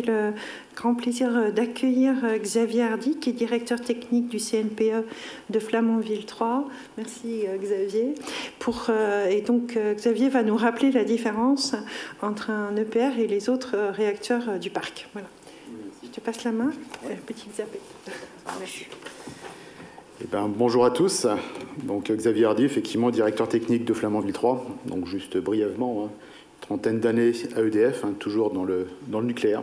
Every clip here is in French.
Le grand plaisir d'accueillir Xavier Hardy, qui est directeur technique du CNPE de Flamanville 3. Merci Xavier. Et donc Xavier va nous rappeler la différence entre un EPR et les autres réacteurs du parc. Voilà. Je te passe la main, petite zappée. Merci. Bonjour à tous. Donc, Xavier Hardy, effectivement, directeur technique de Flamanville 3. Donc, juste brièvement, trentaine d'années à EDF, toujours dans le nucléaire.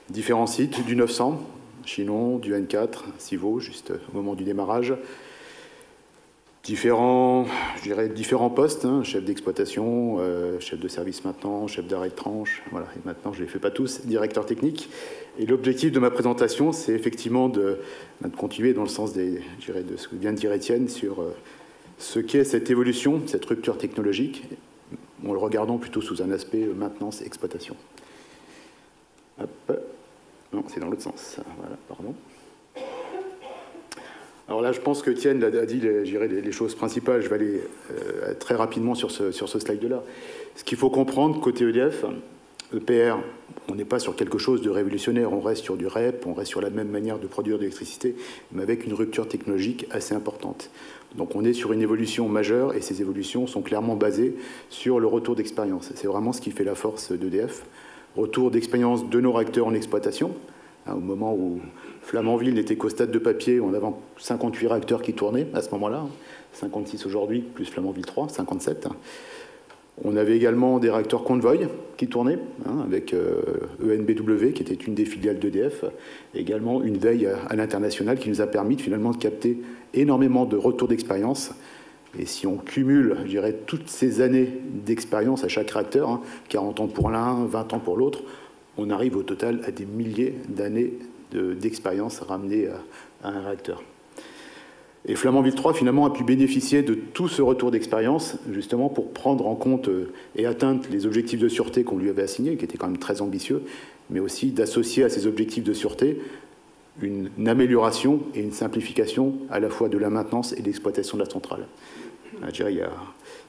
Différents sites, du 900, Chinon, du N4, Civaux, juste au moment du démarrage. Différents postes, chef d'exploitation, chef de service maintenant, chef d'arrêt de tranche, voilà. Et maintenant, je ne les fais pas tous, directeur technique. Et l'objectif de ma présentation, c'est effectivement de continuer dans le sens de ce que vient de dire Étienne sur ce qu'est cette évolution, cette rupture technologique, en le regardant plutôt sous un aspect maintenance et exploitation. Hop. Non, c'est dans l'autre sens. Voilà, pardon. Alors là, je pense que Étienne a dit les choses principales. Je vais aller très rapidement sur ce slide-là. Ce qu'il faut comprendre, côté EDF, EPR, on n'est pas sur quelque chose de révolutionnaire. On reste sur du REP, on reste sur la même manière de produire de l'électricité, mais avec une rupture technologique assez importante. Donc on est sur une évolution majeure, et ces évolutions sont clairement basées sur le retour d'expérience. C'est vraiment ce qui fait la force d'EDF. Retour d'expérience de nos réacteurs en exploitation, au moment où Flamanville n'était qu'au stade de papier, on avait 58 réacteurs qui tournaient à ce moment-là, 56 aujourd'hui, plus Flamanville 3, 57. On avait également des réacteurs Convoy qui tournaient, avec ENBW, qui était une des filiales d'EDF, et également une veille à l'international qui nous a permis finalement de capter énormément de retours d'expérience. Et si on cumule, je dirais, toutes ces années d'expérience à chaque réacteur, 40 ans pour l'un, 20 ans pour l'autre, on arrive au total à des milliers d'années d'expérience ramenées à un réacteur. Et Flamanville 3, finalement, a pu bénéficier de tout ce retour d'expérience, justement pour prendre en compte et atteindre les objectifs de sûreté qu'on lui avait assignés, qui étaient quand même très ambitieux, mais aussi d'associer à ces objectifs de sûreté une amélioration et une simplification à la fois de la maintenance et de l'exploitation de la centrale.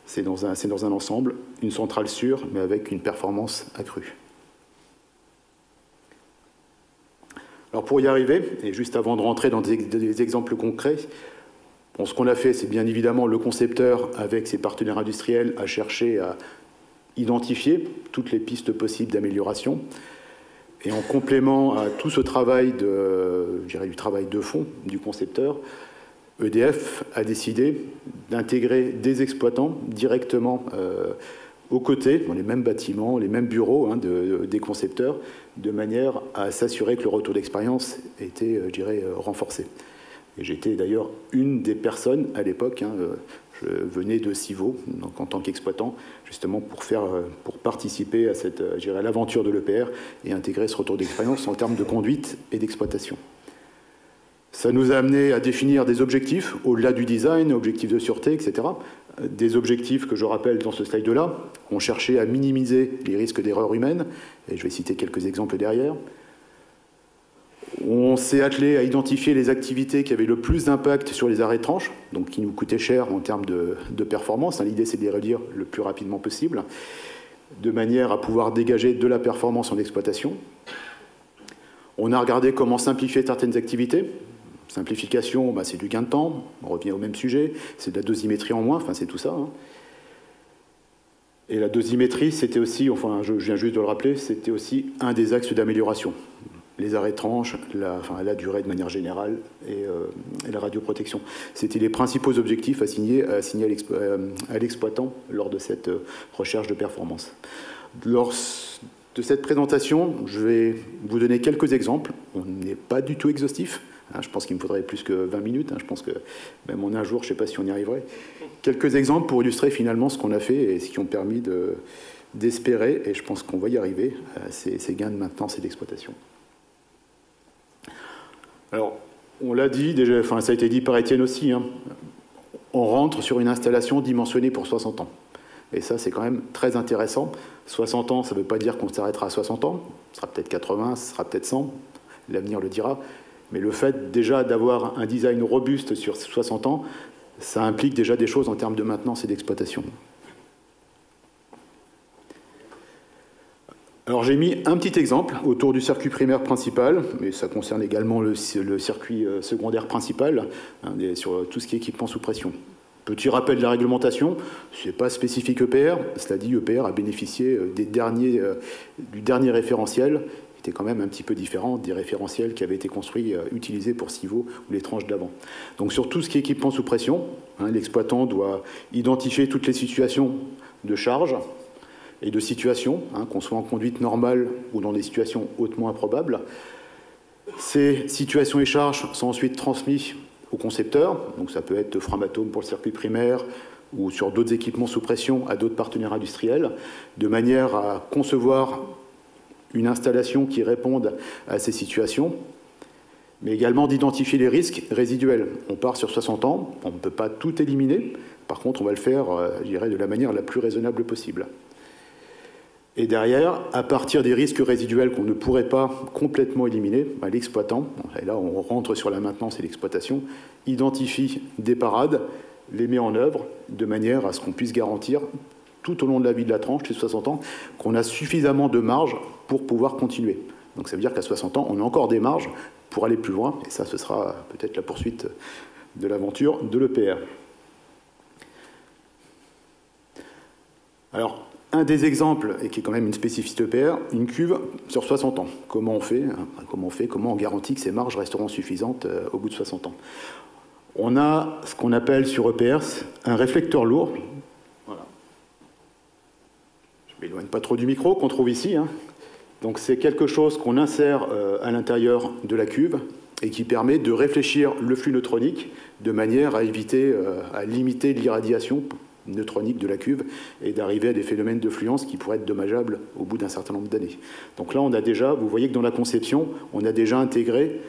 C'est dans un ensemble, une centrale sûre, mais avec une performance accrue. Alors pour y arriver, et juste avant de rentrer dans des exemples concrets, ce qu'on a fait, c'est bien évidemment le concepteur, avec ses partenaires industriels, a cherché à identifier toutes les pistes possibles d'amélioration. Et en complément à tout ce travail du travail de fond du concepteur, EDF a décidé d'intégrer des exploitants directement aux côtés, dans les mêmes bâtiments, les mêmes bureaux des concepteurs, de manière à s'assurer que le retour d'expérience était, renforcé. Et j'étais d'ailleurs une des personnes à l'époque, je venais de Civaux, donc en tant qu'exploitant, justement pour participer à l'aventure de l'EPR et intégrer ce retour d'expérience en termes de conduite et d'exploitation. Ça nous a amené à définir des objectifs, au-delà du design, objectifs de sûreté, etc. Des objectifs que je rappelle dans ce slide-là. On cherchait à minimiser les risques d'erreurs humaines, et je vais citer quelques exemples derrière. On s'est attelé à identifier les activités qui avaient le plus d'impact sur les arrêts de tranche, donc qui nous coûtaient cher en termes de performance. L'idée, c'est de les réduire le plus rapidement possible, de manière à pouvoir dégager de la performance en exploitation. On a regardé comment simplifier certaines activités. Simplification, c'est du gain de temps, on revient au même sujet, c'est de la dosimétrie en moins, c'est tout ça. Et la dosimétrie, c'était aussi, je viens juste de le rappeler, c'était aussi un des axes d'amélioration. Les arrêts de tranche, la durée de manière générale et la radioprotection. C'était les principaux objectifs assignés à l'exploitant lors de cette recherche de performance. Lors de cette présentation, je vais vous donner quelques exemples. On n'est pas du tout exhaustif. Je pense qu'il me faudrait plus que 20 minutes. Je pense que même en un jour, je ne sais pas si on y arriverait. Quelques exemples pour illustrer finalement ce qu'on a fait et ce qui ont permis d'espérer, et je pense qu'on va y arriver, ces gains de maintenance et d'exploitation. Alors, on l'a dit, déjà, ça a été dit par Étienne aussi, on rentre sur une installation dimensionnée pour 60 ans. Et ça, c'est quand même très intéressant. 60 ans, ça ne veut pas dire qu'on s'arrêtera à 60 ans. Ce sera peut-être 80, ce sera peut-être 100. L'avenir le dira. Mais le fait déjà d'avoir un design robuste sur 60 ans, ça implique déjà des choses en termes de maintenance et d'exploitation. Alors j'ai mis un petit exemple autour du circuit primaire principal, mais ça concerne également le circuit secondaire principal, hein, sur tout ce qui est équipement sous pression. Petit rappel de la réglementation, ce n'est pas spécifique EPR, cela dit EPR a bénéficié du dernier référentiel, qui était quand même un petit peu différent des référentiels qui avaient été construits, utilisés pour Civo ou les tranches d'avant. Donc sur tout ce qui est équipement sous pression, hein, l'exploitant doit identifier toutes les situations de charge, et de situations, hein, qu'on soit en conduite normale ou dans des situations hautement improbables. Ces situations et charges sont ensuite transmises au concepteur, donc ça peut être Framatome pour le circuit primaire ou sur d'autres équipements sous pression à d'autres partenaires industriels, de manière à concevoir une installation qui réponde à ces situations, mais également d'identifier les risques résiduels. On part sur 60 ans, on ne peut pas tout éliminer, par contre on va le faire, je dirais, de la manière la plus raisonnable possible. Et derrière, à partir des risques résiduels qu'on ne pourrait pas complètement éliminer, l'exploitant, et là on rentre sur la maintenance et l'exploitation, identifie des parades, les met en œuvre de manière à ce qu'on puisse garantir tout au long de la vie de la tranche, les 60 ans, qu'on a suffisamment de marge pour pouvoir continuer. Donc ça veut dire qu'à 60 ans, on a encore des marges pour aller plus loin, et ça, ce sera peut-être la poursuite de l'aventure de l'EPR. Alors, un des exemples, et qui est quand même une spécificité EPR, une cuve sur 60 ans. Comment on garantit que ces marges resteront suffisantes au bout de 60 ans? On a ce qu'on appelle sur EPR un réflecteur lourd. Voilà. Je ne m'éloigne pas trop du micro, qu'on trouve ici. Hein. Donc c'est quelque chose qu'on insère à l'intérieur de la cuve et qui permet de réfléchir le flux neutronique de manière à éviter, à limiter l'irradiation neutronique de la cuve et d'arriver à des phénomènes de fluence qui pourraient être dommageables au bout d'un certain nombre d'années. Donc là, on a déjà, vous voyez que dans la conception, on a déjà intégré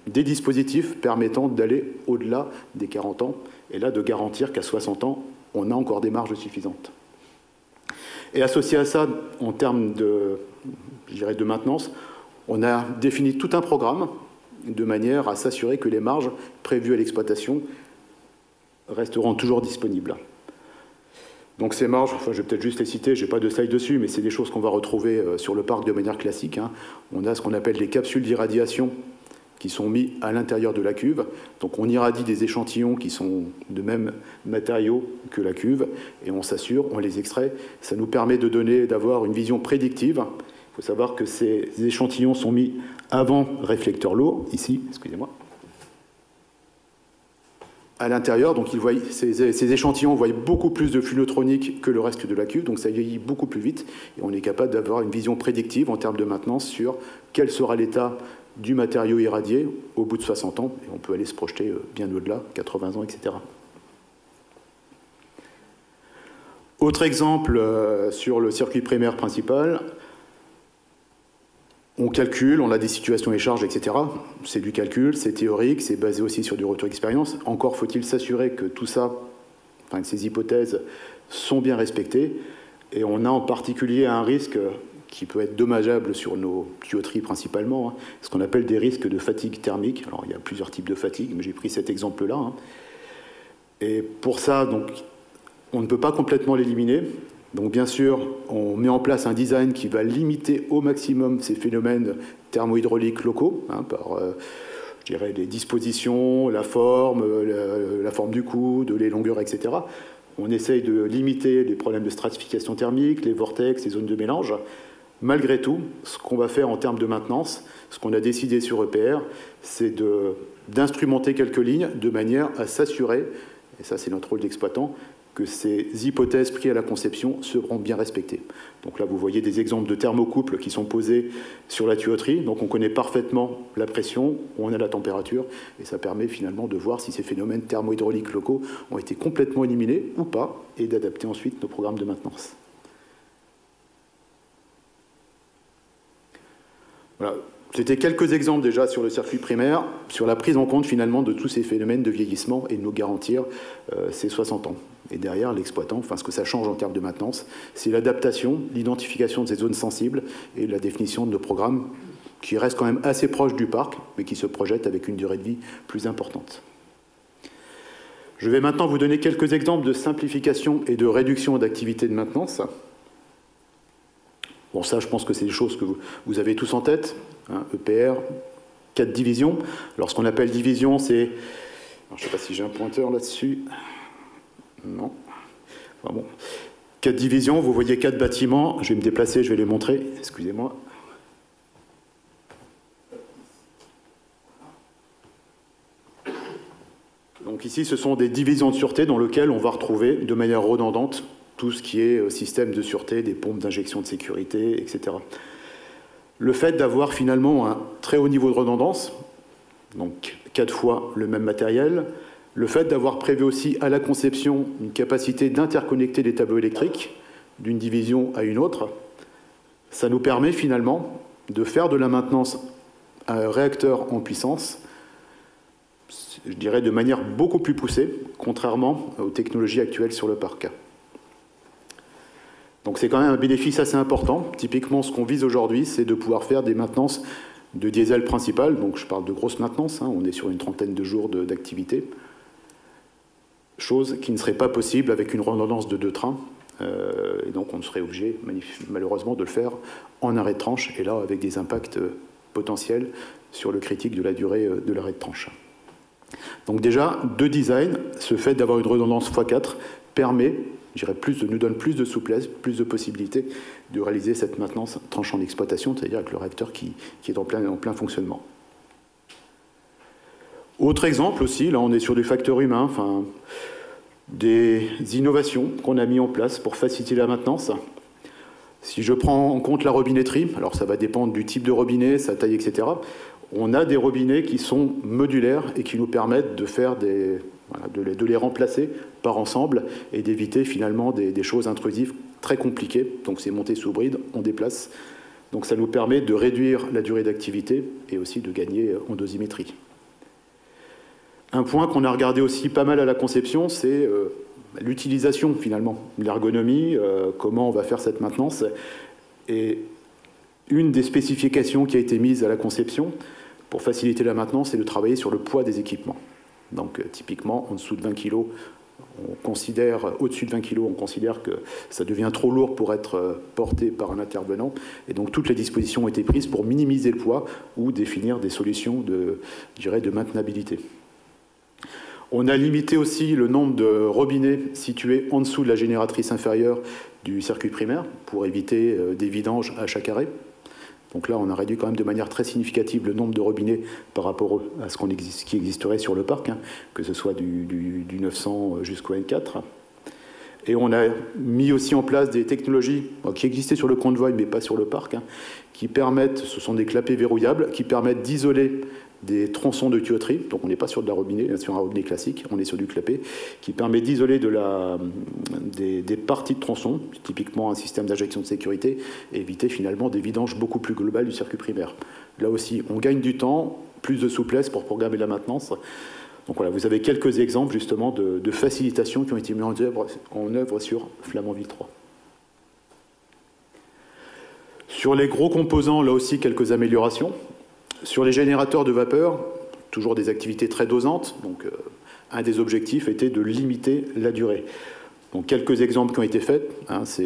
des dispositifs permettant d'aller au-delà des 40 ans et là de garantir qu'à 60 ans, on a encore des marges suffisantes. Et associé à ça, en termes de, je dirais, de maintenance, on a défini tout un programme de manière à s'assurer que les marges prévues à l'exploitation resteront toujours disponibles. Donc ces marges, enfin, je vais peut-être juste les citer, je n'ai pas de slide dessus, mais c'est des choses qu'on va retrouver sur le parc de manière classique. Hein. On a ce qu'on appelle les capsules d'irradiation qui sont mis à l'intérieur de la cuve. Donc on irradie des échantillons qui sont de même matériaux que la cuve, et on s'assure, on les extrait. Ça nous permet d'avoir une vision prédictive. Il faut savoir que ces échantillons sont mis avant réflecteur lourd, ici, excusez-moi. À l'intérieur, donc ces échantillons voient beaucoup plus de flux neutronique que le reste de la cuve, donc ça vieillit beaucoup plus vite, et on est capable d'avoir une vision prédictive en termes de maintenance sur quel sera l'état du matériau irradié au bout de 60 ans, et on peut aller se projeter bien au-delà, 80 ans, etc. Autre exemple sur le circuit primaire principal, on calcule, on a des situations et charges, etc. C'est du calcul, c'est théorique, c'est basé aussi sur du retour d'expérience. Encore faut-il s'assurer que tout ça, enfin, que ces hypothèses sont bien respectées. Et on a en particulier un risque qui peut être dommageable sur nos tuyauteries principalement, hein, ce qu'on appelle des risques de fatigue thermique. Alors il y a plusieurs types de fatigue, mais j'ai pris cet exemple-là. Hein. Et pour ça, donc, on ne peut pas complètement l'éliminer. Donc bien sûr, on met en place un design qui va limiter au maximum ces phénomènes thermohydrauliques locaux, hein, par, je dirais, les dispositions, la forme du coude, les longueurs, etc. On essaye de limiter les problèmes de stratification thermique, les vortex, les zones de mélange. Malgré tout, ce qu'on va faire en termes de maintenance, ce qu'on a décidé sur EPR, c'est d'instrumenter quelques lignes de manière à s'assurer, et ça c'est notre rôle d'exploitant, que ces hypothèses prises à la conception seront bien respectées. Donc là, vous voyez des exemples de thermocouples qui sont posés sur la tuyauterie. Donc on connaît parfaitement la pression, on a la température, et ça permet finalement de voir si ces phénomènes thermohydrauliques locaux ont été complètement éliminés ou pas, et d'adapter ensuite nos programmes de maintenance. Voilà. C'était quelques exemples déjà sur le circuit primaire, sur la prise en compte finalement de tous ces phénomènes de vieillissement et de nous garantir ces 60 ans. Et derrière, l'exploitant, enfin ce que ça change en termes de maintenance, c'est l'adaptation, l'identification de ces zones sensibles et la définition de nos programmes qui restent quand même assez proches du parc, mais qui se projettent avec une durée de vie plus importante. Je vais maintenant vous donner quelques exemples de simplification et de réduction d'activité de maintenance. Bon, ça, je pense que c'est des choses que vous avez tous en tête. Hein, EPR, 4 divisions. Alors, ce qu'on appelle division, c'est... Je ne sais pas si j'ai un pointeur là-dessus. Non. Enfin, bon. 4 divisions, vous voyez 4 bâtiments. Je vais me déplacer, je vais les montrer. Excusez-moi. Donc ici, ce sont des divisions de sûreté dans lesquelles on va retrouver de manière redondante tout ce qui est système de sûreté, des pompes d'injection de sécurité, etc. Le fait d'avoir finalement un très haut niveau de redondance, donc 4 fois le même matériel, le fait d'avoir prévu aussi à la conception une capacité d'interconnecter les tableaux électriques d'une division à une autre, ça nous permet finalement de faire de la maintenance à un réacteur en puissance, je dirais de manière beaucoup plus poussée, contrairement aux technologies actuelles sur le parc. Donc c'est quand même un bénéfice assez important. Typiquement, ce qu'on vise aujourd'hui, c'est de pouvoir faire des maintenances de diesel principales. Donc je parle de grosse maintenance, hein, on est sur une trentaine de jours d'activité. Chose qui ne serait pas possible avec une redondance de 2 trains. Et donc on serait obligé, malheureusement, de le faire en arrêt de tranche, et là avec des impacts potentiels sur le critique de la durée de l'arrêt de tranche. Donc déjà, de design, ce fait d'avoir une redondance x4 permet, je dirais, nous donne plus de souplesse, plus de possibilités de réaliser cette maintenance tranchant d'exploitation, c'est-à-dire avec le réacteur qui est en plein fonctionnement. Autre exemple aussi, là on est sur du facteur humain, enfin, des innovations qu'on a mis en place pour faciliter la maintenance. Si je prends en compte la robinetterie, alors ça va dépendre du type de robinet, sa taille, etc. On a des robinets qui sont modulaires et qui nous permettent de faire de les remplacer par ensemble et d'éviter finalement des choses intrusives très compliquées. Donc c'est monté sous bride, on déplace. Donc ça nous permet de réduire la durée d'activité et aussi de gagner en dosimétrie. Un point qu'on a regardé aussi pas mal à la conception, c'est l'utilisation finalement, l'ergonomie, comment on va faire cette maintenance. Et une des spécifications qui a été mise à la conception pour faciliter la maintenance, c'est de travailler sur le poids des équipements. Donc typiquement, en dessous de 20 kg, au-dessus de 20 kg, on considère que ça devient trop lourd pour être porté par un intervenant. Et donc toutes les dispositions ont été prises pour minimiser le poids ou définir des solutions de maintenabilité. On a limité aussi le nombre de robinets situés en dessous de la génératrice inférieure du circuit primaire pour éviter des vidanges à chaque arrêt. Donc là, on a réduit quand même de manière très significative le nombre de robinets par rapport à ce qui existerait sur le parc, hein, que ce soit du 900 jusqu'au N4. Et on a mis aussi en place des technologies qui existaient sur le convoy, mais pas sur le parc, hein, qui permettent, ce sont des clapets verrouillables, qui permettent d'isoler des tronçons de tuyauterie. Donc on n'est pas sur de la robinet, sur un robinet classique, on est sur du clapet, qui permet d'isoler des parties de tronçons, typiquement un système d'injection de sécurité, et éviter finalement des vidanges beaucoup plus globales du circuit primaire. Là aussi, on gagne du temps, plus de souplesse pour programmer la maintenance. Donc voilà, vous avez quelques exemples justement de facilitations qui ont été mis en œuvre sur Flamanville 3. Sur les gros composants, là aussi quelques améliorations. Sur les générateurs de vapeur, toujours des activités très dosantes. Donc un des objectifs était de limiter la durée. Donc quelques exemples qui ont été faits, hein, c'est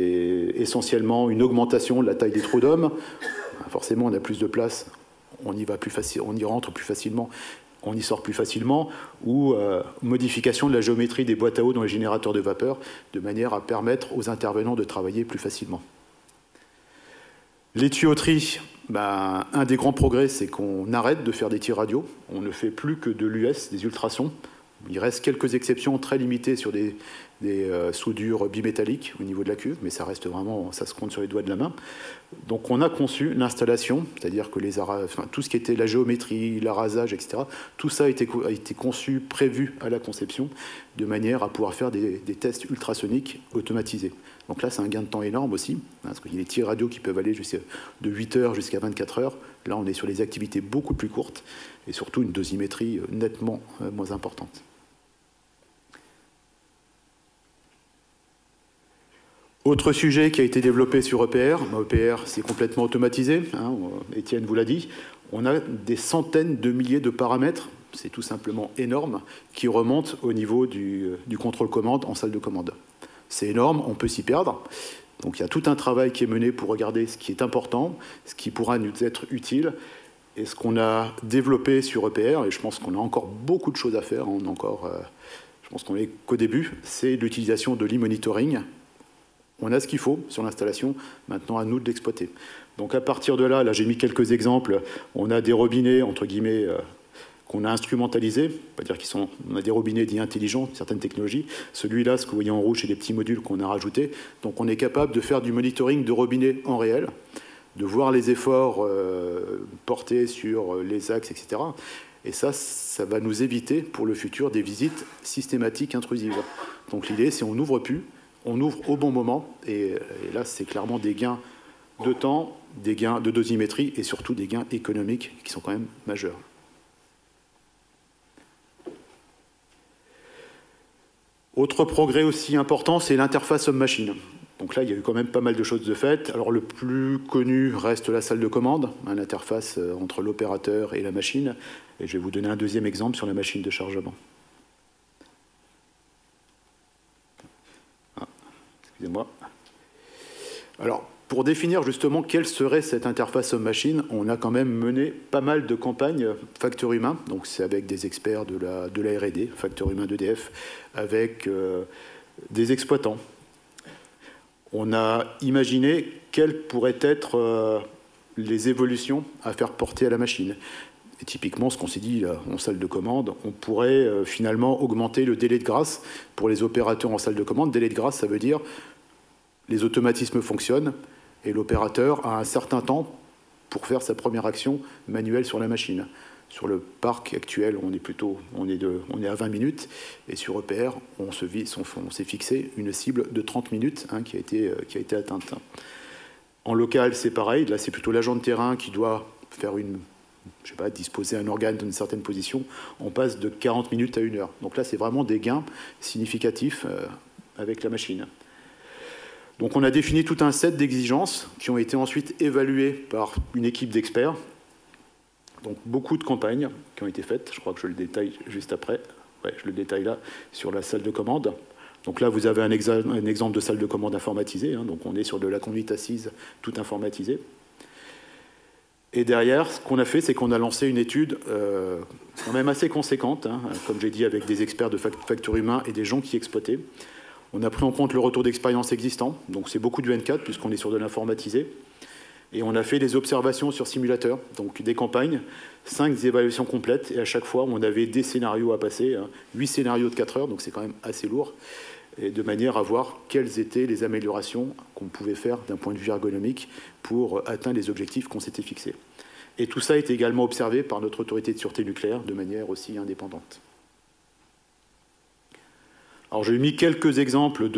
essentiellement une augmentation de la taille des trous d'hommes. Forcément, on a plus de place, on y rentre plus facilement, on y sort plus facilement, ou modification de la géométrie des boîtes à eau dans les générateurs de vapeur, de manière à permettre aux intervenants de travailler plus facilement. Les tuyauteries, un des grands progrès, c'est qu'on arrête de faire des tirs radio. On ne fait plus que de l'US, des ultrasons. Il reste quelques exceptions très limitées sur des soudures bimétalliques au niveau de la cuve, mais ça reste vraiment, ça se compte sur les doigts de la main. Donc on a conçu l'installation, c'est-à-dire que tout ce qui était la géométrie, l'arasage, etc., tout ça a été conçu, prévu à la conception, de manière à pouvoir faire des tests ultrasoniques automatisés. Donc là, c'est un gain de temps énorme aussi, hein, parce qu'il y a des tirs radio qui peuvent aller de 8 heures jusqu'à 24 heures. Là, on est sur des activités beaucoup plus courtes, et surtout une dosimétrie nettement moins importante. Autre sujet qui a été développé sur EPR, EPR c'est complètement automatisé, hein, Étienne vous l'a dit, on a des centaines de milliers de paramètres, c'est tout simplement énorme, qui remontent au niveau du contrôle-commande en salle de commande. C'est énorme, on peut s'y perdre, Donc il y a tout un travail qui est mené pour regarder ce qui est important, ce qui pourra nous être utile, et ce qu'on a développé sur EPR, et je pense qu'on a encore beaucoup de choses à faire, je pense qu'on est qu'au début, c'est l'utilisation de l'e-monitoring. On a ce qu'il faut sur l'installation, maintenant à nous de l'exploiter. Donc à partir de là, j'ai mis quelques exemples, on a des robinets, entre guillemets, qu'on a instrumentalisés, c'est-à-dire on a des robinets dits intelligents, certaines technologies. Celui-là, ce que vous voyez en rouge, c'est des petits modules qu'on a rajoutés. Donc on est capable de faire du monitoring de robinets en réel, de voir les efforts portés sur les axes, etc. Et ça va nous éviter pour le futur des visites systématiques intrusives. Donc l'idée, c'est on n'ouvre plus, on ouvre au bon moment, et là, c'est clairement des gains de temps, des gains de dosimétrie, et surtout des gains économiques qui sont quand même majeurs. Autre progrès aussi important, c'est l'interface homme-machine. Donc là, il y a eu quand même pas mal de choses de faites. Alors le plus connu reste la salle de commande, l'interface entre l'opérateur et la machine. Et je vais vous donner un deuxième exemple sur la machine de chargement. Excusez-moi. Alors, pour définir justement quelle serait cette interface homme-machine, on a quand même mené pas mal de campagnes facteur humain, donc c'est avec des experts de la R&D, facteur humain d'EDF, avec des exploitants. On a imaginé quelles pourraient être les évolutions à faire porter à la machine. Et typiquement, ce qu'on s'est dit là, en salle de commande, on pourrait finalement augmenter le délai de grâce pour les opérateurs en salle de commande. Délai de grâce, ça veut dire les automatismes fonctionnent et l'opérateur a un certain temps pour faire sa première action manuelle sur la machine. Sur le parc actuel, on est à 20 minutes, et sur EPR, on s'est fixé une cible de 30 minutes qui a été atteinte. En local, c'est pareil, là c'est plutôt l'agent de terrain qui doit faire disposer un organe dans une certaine position, on passe de 40 minutes à 1 heure. Donc là, c'est vraiment des gains significatifs avec la machine. Donc on a défini tout un set d'exigences qui ont été ensuite évaluées par une équipe d'experts. Donc beaucoup de campagnes qui ont été faites, je crois que je le détaille juste après. Ouais, je le détaille là, sur la salle de commande. Donc là, vous avez un exemple de salle de commande informatisée, donc on est sur de la conduite assise, tout informatisé. Et derrière, ce qu'on a fait, c'est qu'on a lancé une étude quand même assez conséquente, comme j'ai dit, avec des experts de facteur humain et des gens qui exploitaient. On a pris en compte le retour d'expérience existant, donc c'est beaucoup du N4 puisqu'on est sur de l'informatisé. Et on a fait des observations sur simulateur, donc des campagnes, 5 évaluations complètes, et à chaque fois, on avait des scénarios à passer, 8 scénarios de 4 heures, donc c'est quand même assez lourd, et de manière à voir quelles étaient les améliorations qu'on pouvait faire d'un point de vue ergonomique pour atteindre les objectifs qu'on s'était fixés. Et tout ça a été également observé par notre autorité de sûreté nucléaire de manière aussi indépendante. Alors j'ai mis quelques exemples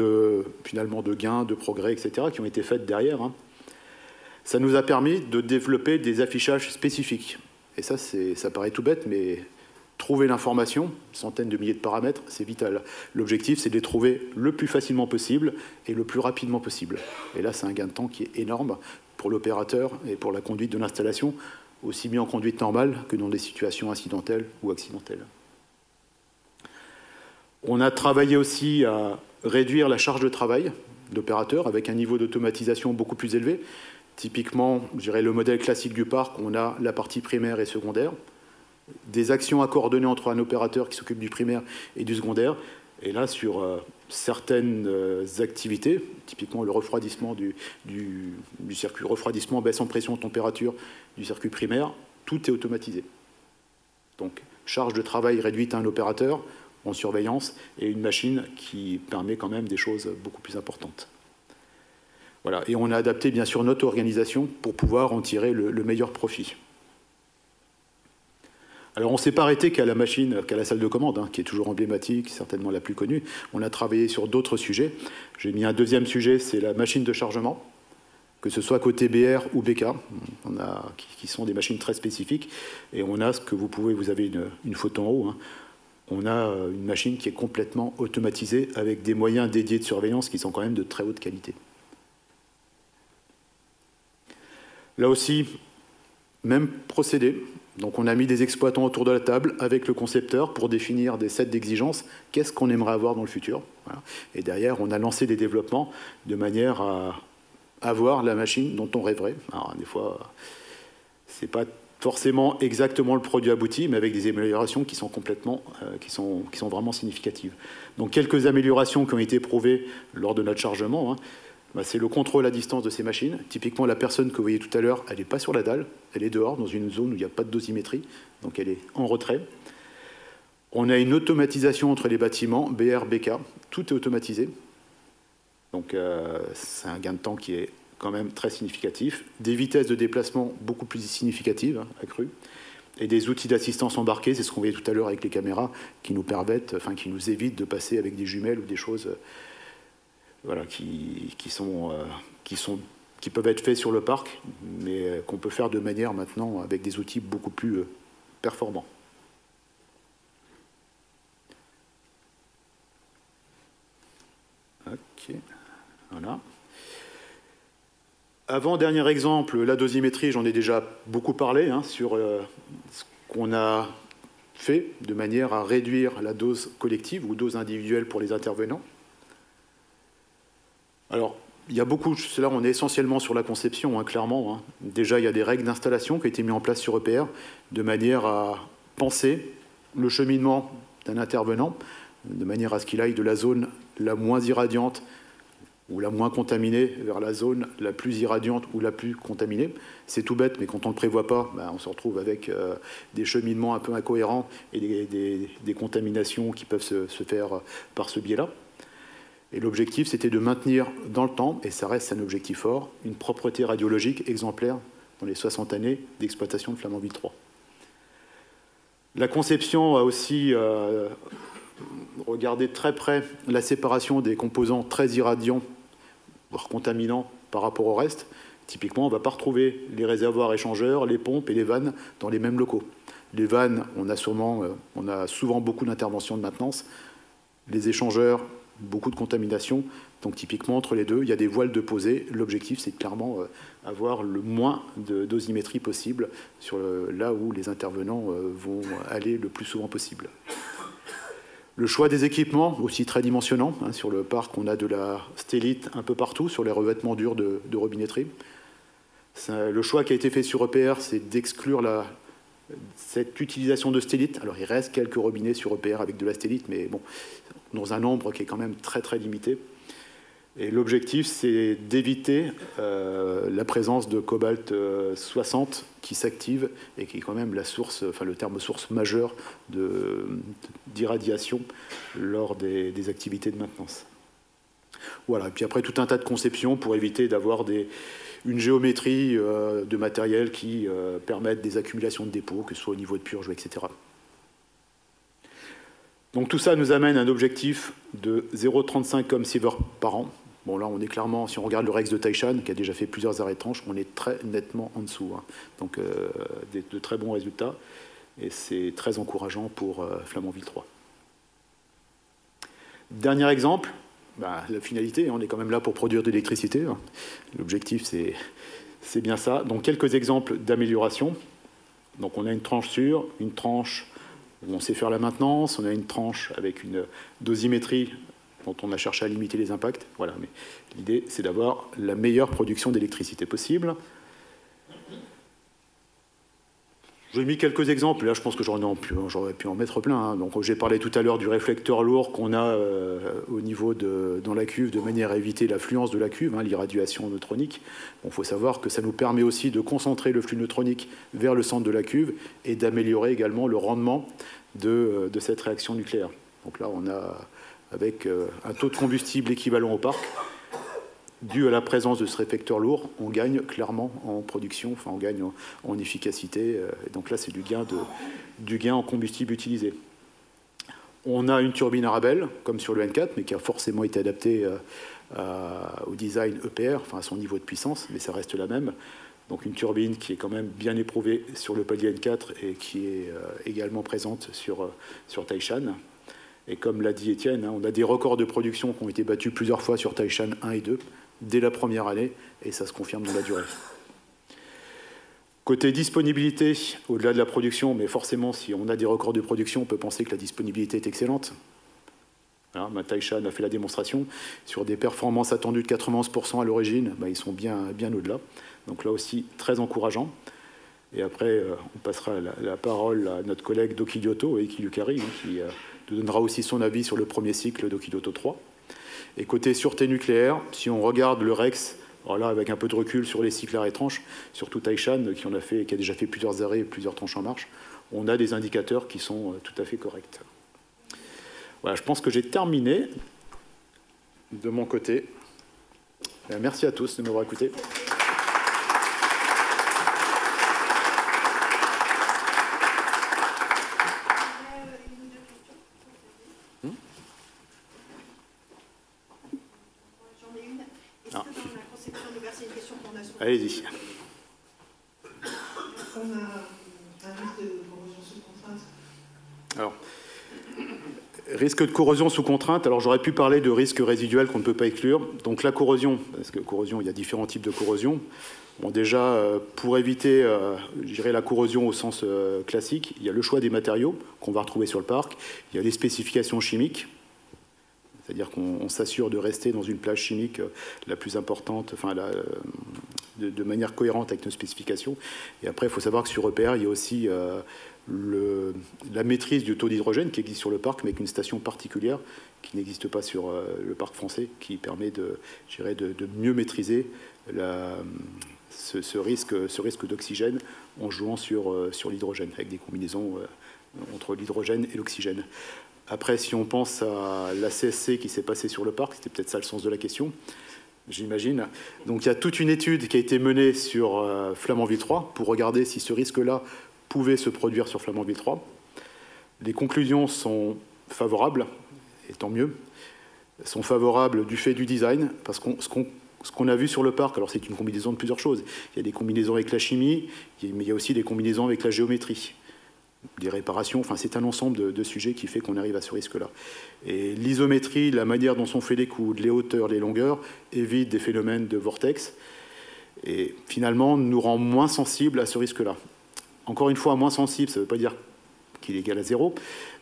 finalement de gains, de progrès, etc., qui ont été faits derrière. Ça nous a permis de développer des affichages spécifiques. Et ça paraît tout bête, mais trouver l'information, centaines de milliers de paramètres, c'est vital. L'objectif, c'est de les trouver le plus facilement possible et le plus rapidement possible. Et là, c'est un gain de temps qui est énorme pour l'opérateur et pour la conduite de l'installation, aussi bien en conduite normale que dans des situations incidentelles ou accidentelles. On a travaillé aussi à réduire la charge de travail d'opérateurs avec un niveau d'automatisation beaucoup plus élevé. Typiquement, je dirais le modèle classique du parc, on a la partie primaire et secondaire, des actions à coordonner entre un opérateur qui s'occupe du primaire et du secondaire. Et là, sur certaines activités, typiquement le refroidissement du circuit, refroidissement, baisse en pression, température du circuit primaire, tout est automatisé. Donc, charge de travail réduite à un opérateur en surveillance et une machine qui permet quand même des choses beaucoup plus importantes. Voilà. Et on a adapté bien sûr notre organisation pour pouvoir en tirer le meilleur profit. Alors on ne s'est pas arrêté qu'à la machine, qu'à la salle de commande, qui est toujours emblématique, certainement la plus connue. On a travaillé sur d'autres sujets. J'ai mis un deuxième sujet, c'est la machine de chargement, que ce soit côté BR ou BK, qui sont des machines très spécifiques. Et on a vous avez une photo en haut, on a une machine qui est complètement automatisée avec des moyens dédiés de surveillance qui sont quand même de très haute qualité. Là aussi, même procédé. Donc on a mis des exploitants autour de la table avec le concepteur pour définir des sets d'exigences. Qu'est-ce qu'on aimerait avoir dans le futur? Voilà. Et derrière, on a lancé des développements de manière à avoir la machine dont on rêverait. Alors, des fois, c'est pas forcément exactement le produit abouti, mais avec des améliorations qui sont complètement, qui sont vraiment significatives. Donc, quelques améliorations qui ont été prouvées lors de notre chargement, hein, bah, c'est le contrôle à distance de ces machines. Typiquement, la personne que vous voyez tout à l'heure, elle n'est pas sur la dalle, elle est dehors, dans une zone où il n'y a pas de dosimétrie, donc elle est en retrait. On a une automatisation entre les bâtiments, BR, BK, tout est automatisé. Donc, c'est un gain de temps qui est quand même très significatif, des vitesses de déplacement beaucoup plus significatives, hein, accrues, et des outils d'assistance embarqués, c'est ce qu'on voyait tout à l'heure avec les caméras, qui nous permettent, enfin qui nous évitent de passer avec des jumelles ou des choses voilà, qui peuvent être faits sur le parc, mais qu'on peut faire de manière maintenant avec des outils beaucoup plus performants. Ok, voilà. Avant-dernier exemple, la dosimétrie, j'en ai déjà beaucoup parlé, hein, sur ce qu'on a fait de manière à réduire la dose collective ou dose individuelle pour les intervenants. Alors, il y a beaucoup, là on est essentiellement sur la conception, hein, clairement. Hein. Déjà, il y a des règles d'installation qui ont été mises en place sur EPR de manière à penser le cheminement d'un intervenant, de manière à ce qu'il aille de la zone la moins irradiante ou la moins contaminée vers la zone la plus irradiante ou la plus contaminée. C'est tout bête, mais quand on ne le prévoit pas, ben, on se retrouve avec des cheminements un peu incohérents et des contaminations qui peuvent se faire par ce biais-là. Et l'objectif, c'était de maintenir dans le temps, et ça reste un objectif fort, une propreté radiologique exemplaire dans les 60 années d'exploitation de Flamanville 3. La conception a aussi regardé de très près la séparation des composants très irradiants, voire contaminants, par rapport au reste. Typiquement, on ne va pas retrouver les réservoirs échangeurs, les pompes et les vannes dans les mêmes locaux. Les vannes, on a souvent beaucoup d'interventions de maintenance. Les échangeurs, beaucoup de contamination. Donc typiquement, entre les deux, il y a des voiles de posée. L'objectif, c'est clairement avoir le moins de dosimétrie possible sur là où les intervenants vont aller le plus souvent possible. Le choix des équipements, aussi très dimensionnant. Hein, sur le parc, on a de la stélite un peu partout, sur les revêtements durs de robinetterie. Le choix qui a été fait sur EPR, c'est d'exclure cette utilisation de stélite. Alors, il reste quelques robinets sur EPR avec de la stélite, mais bon, dans un nombre qui est quand même très, très limité. Et l'objectif, c'est d'éviter la présence de cobalt 60 qui s'active et qui est quand même la source, enfin le terme source majeure d'irradiation lors des activités de maintenance. Voilà, et puis après tout un tas de conceptions pour éviter d'avoir une géométrie de matériel qui permette des accumulations de dépôts, que ce soit au niveau de purge, etc. Donc tout ça nous amène à un objectif de 0,35 com-sievert par an. Bon, là, on est clairement, si on regarde le Rex de Taishan, qui a déjà fait plusieurs arrêts de tranche, on est très nettement en dessous. Hein. Donc, de très bons résultats. Et c'est très encourageant pour Flamanville 3. Dernier exemple, la finalité, on est quand même là pour produire de l'électricité. Hein. L'objectif, c'est bien ça. Donc, quelques exemples d'amélioration. Donc, on a une tranche sûre, une tranche où on sait faire la maintenance, on a une tranche avec une dosimétrie dont on a cherché à limiter les impacts. Voilà, mais l'idée, c'est d'avoir la meilleure production d'électricité possible. J'ai mis quelques exemples. Là, je pense que j'aurais pu en mettre plein. Hein. Donc, j'ai parlé tout à l'heure du réflecteur lourd qu'on a au niveau dans la cuve, de manière à éviter l'affluence de la cuve, hein, l'irradiation neutronique. Bon, faut savoir que ça nous permet aussi de concentrer le flux neutronique vers le centre de la cuve et d'améliorer également le rendement de cette réaction nucléaire. Donc là, on a avec un taux de combustible équivalent au parc, dû à la présence de ce réflecteur lourd, on gagne clairement en production, enfin on gagne en efficacité. Et donc là, c'est du gain en combustible utilisé. On a une turbine Arabelle, comme sur le N4, mais qui a forcément été adaptée au design EPR, enfin à son niveau de puissance, mais ça reste la même. Donc une turbine qui est quand même bien éprouvée sur le palier N4 et qui est également présente sur Taishan. Et comme l'a dit Étienne, hein, on a des records de production qui ont été battus plusieurs fois sur Taishan 1 et 2, dès la première année, et ça se confirme dans la durée. Côté disponibilité, au-delà de la production, mais forcément, si on a des records de production, on peut penser que la disponibilité est excellente. Voilà, Taishan a fait la démonstration. Sur des performances attendues de 91% à l'origine, ils sont bien au-delà. Donc là aussi, très encourageant. Et après, on passera la parole à notre collègue Dokidyoto, Eiki Yukari, qui nous donnera aussi son avis sur le premier cycle Dokidyoto 3. Et côté sûreté nucléaire, si on regarde le REX, alors là, avec un peu de recul sur les cycles arrêts tranches, surtout Taishan, qui a déjà fait plusieurs arrêts et plusieurs tranches en marche, on a des indicateurs qui sont tout à fait corrects. Voilà, je pense que j'ai terminé de mon côté. Merci à tous de m'avoir écouté. Allez-y. On a un risque de corrosion sous contrainte. Alors, risque de corrosion sous contrainte, alors j'aurais pu parler de risque résiduel qu'on ne peut pas exclure. Donc la corrosion, parce que corrosion, il y a différents types de corrosion. Bon, déjà, pour éviter je dirais la corrosion au sens classique, il y a le choix des matériaux qu'on va retrouver sur le parc, il y a les spécifications chimiques, c'est-à-dire qu'on s'assure de rester dans une plage chimique la plus importante, enfin de manière cohérente avec nos spécifications. Et après, il faut savoir que sur EPR, il y a aussi la maîtrise du taux d'hydrogène qui existe sur le parc, mais avec une station particulière qui n'existe pas sur le parc français, qui permet de mieux maîtriser ce risque d'oxygène en jouant sur l'hydrogène, avec des combinaisons entre l'hydrogène et l'oxygène. Après, si on pense à la CSC qui s'est passée sur le parc, c'était peut-être ça le sens de la question, j'imagine. Donc il y a toute une étude qui a été menée sur Flamanville 3 pour regarder si ce risque-là pouvait se produire sur Flamanville 3. Les conclusions sont favorables, et tant mieux. Elles sont favorables du fait du design, parce que ce qu'on a vu sur le parc, alors c'est une combinaison de plusieurs choses. Il y a des combinaisons avec la chimie, mais il y a aussi des combinaisons avec la géométrie, des réparations, enfin c'est un ensemble de sujets qui fait qu'on arrive à ce risque-là. Et l'isométrie, la manière dont sont faits les coudes, les hauteurs, les longueurs, évite des phénomènes de vortex, et finalement nous rend moins sensibles à ce risque-là. Encore une fois, moins sensible, ça ne veut pas dire qu'il est égal à 0.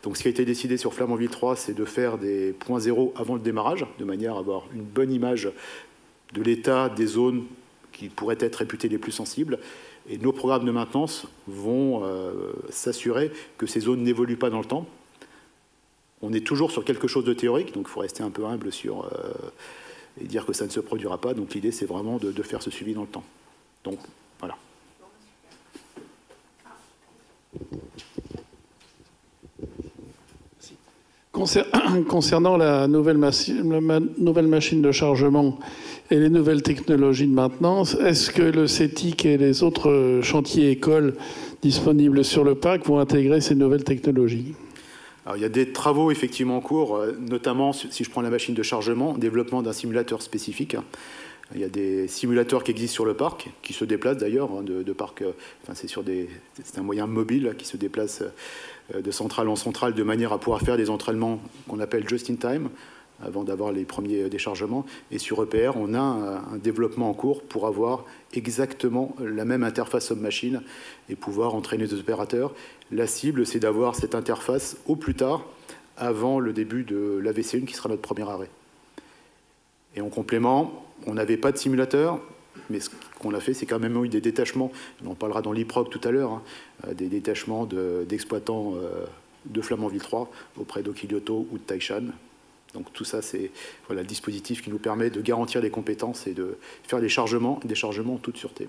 Donc ce qui a été décidé sur Flamanville 3, c'est de faire des points 0 avant le démarrage, de manière à avoir une bonne image de l'état des zones qui pourraient être réputées les plus sensibles. Et nos programmes de maintenance vont s'assurer que ces zones n'évoluent pas dans le temps. On est toujours sur quelque chose de théorique, donc il faut rester un peu humble et dire que ça ne se produira pas. Donc l'idée, c'est vraiment de faire ce suivi dans le temps. Donc voilà. Concernant la nouvelle machine de chargement et les nouvelles technologies de maintenance, est-ce que le CETIC et les autres chantiers écoles disponibles sur le parc vont intégrer ces nouvelles technologies ? Alors, il y a des travaux effectivement en cours, notamment si je prends la machine de chargement, développement d'un simulateur spécifique. Il y a des simulateurs qui existent sur le parc, qui se déplacent d'ailleurs de parc. Enfin, c'est un moyen mobile qui se déplace de centrale en centrale de manière à pouvoir faire des entraînements qu'on appelle just in time avant d'avoir les premiers déchargements. Et sur EPR, on a un développement en cours pour avoir exactement la même interface homme-machine et pouvoir entraîner des opérateurs. La cible, c'est d'avoir cette interface au plus tard avant le début de l'AVC1 qui sera notre premier arrêt. Et en complément, on n'avait pas de simulateur, mais ce qu'on a fait, c'est quand même eu des détachements, on en parlera dans l'IPROC tout à l'heure, des détachements d'exploitants de Flamanville 3 auprès d'Okidyoto ou de Taishan. Donc tout ça, c'est le dispositif qui nous permet de garantir les compétences et de faire des chargements en toute sûreté.